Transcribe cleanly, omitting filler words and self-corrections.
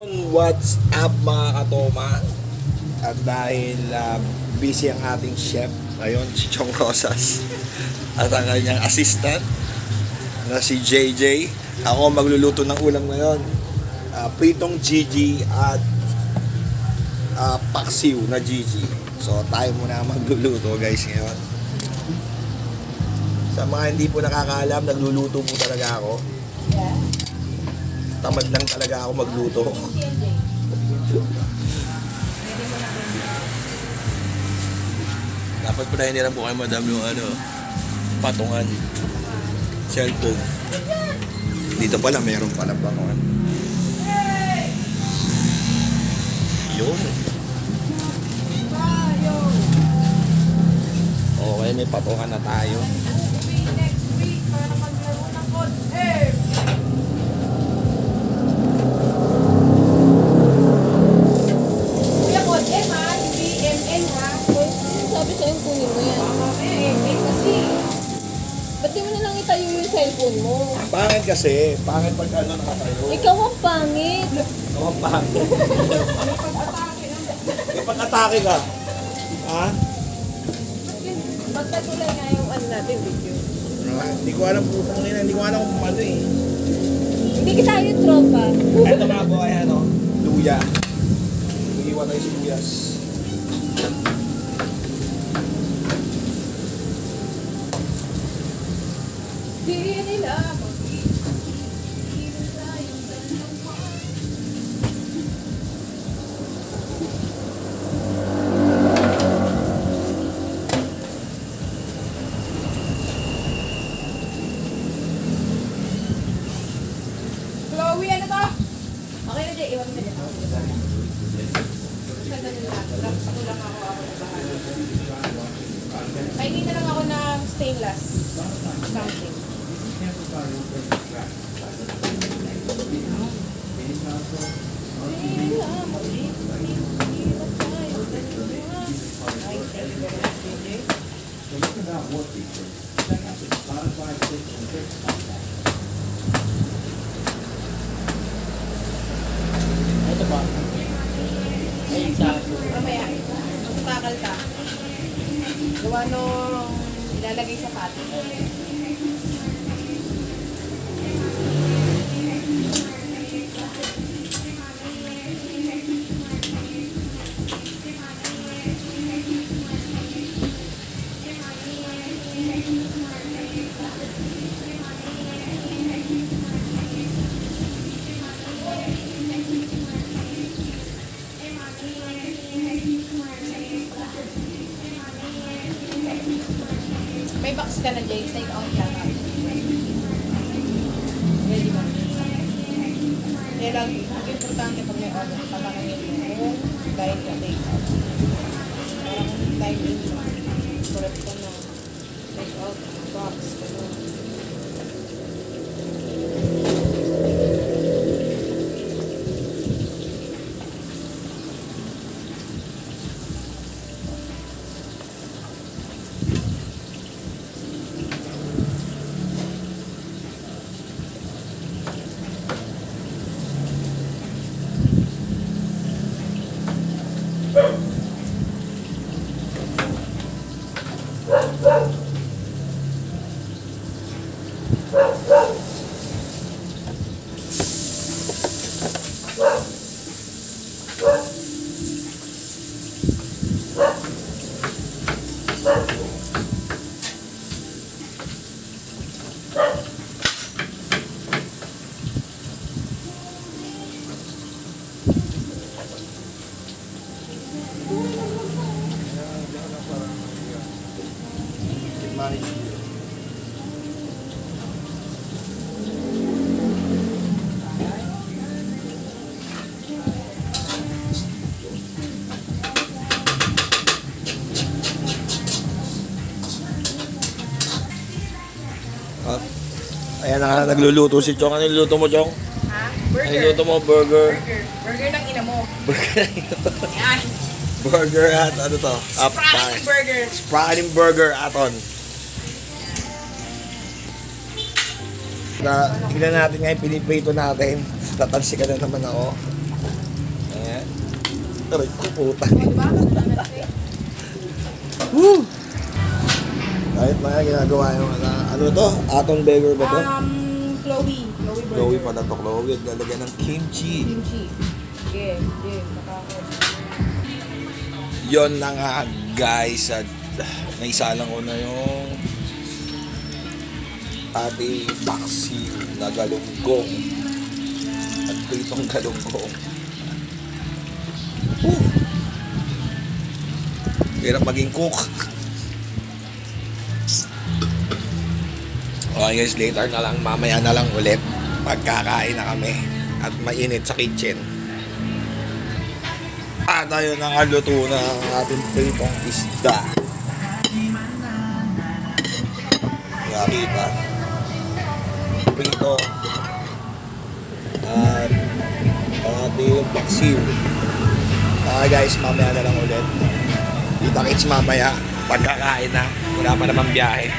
What's up mga katoma? At dahil busy ang ating chef, ayun, si Chong Rosas at ang kanyang assistant na si JJ. Ako magluluto ng ulam ngayon. Pritong Gigi at paksiw na Gigi. So tayo muna magluluto guys ngayon. Sa mga hindi po nakakaalam, nagluluto po talaga ako. Tamad lang talaga ako magluto. Dapat pa na hiniram po kayo madam yung patungan. Cellphone. Dito pala meron pala patungan. Yun. Okay, may patungan na tayo. Cellphone mo. Pangit kasi. Pangit pag nakatayo. Ikaw ang pangit. Ikaw ang pangit. May pag-atake ka. Ha? Magkatulay nga yung natin video. Hindi ko alam po kung hindi ko alam kung ano eh. Hindi kita yung tropa. Ito mga boy, luya. Iiwan tayo sa luyas. Di nila Chloe, ano to? Okay na dyan, iwan mo na dyan. Sa ganun lang. Ako lang ako na bahala. Kainin na lang ako ng stainless. Something. Ito ba? Ayun sa Mamaya, magpakal ka. Gawa nung ilalagay sa pati. May box ka na, Jay. Take out lang. Ready ba? Kaya lang, ang importante pag may order, tabangan nyo dahil ka take out. Parang time in correct ko na take out box. Ayan na, nagluluto si Chong. Ano niluto mo, Chong? Ha? Ano Burger. niluto mo? Burger. Burger ng ina mo. Burger. Yan. Burger at ano to? Sprouting burger. Sprouting burger aton. Tingnan natin ngayon, piniprito natin. Tatalsikan na naman ako. Aray ko, puta. O, diba? Woo! Kahit mga ginagawa yung ano to? Atong beggar ba to? Chloe. Chloe burger. Chloe pa na to, Chloe. Lalagyan ng kimchi. Kimchi. Sige, sige. Makakot. Yon na nga guys. At naisala ko na yung ating paksiw na galunggong. At pritong galunggong. Hirap maging cook. Okay guys, later na lang, mamaya na lang ulit. Pagkakain na kami at mainit sa kitchen. At ayun na nga, luto na ang ating pritong isda. Nakita. Prito. At ang ating paksiw. Okay guys, mamaya na lang ulit. Kita-kits mamaya. Pagkakain na. Wala pa namang biyahe.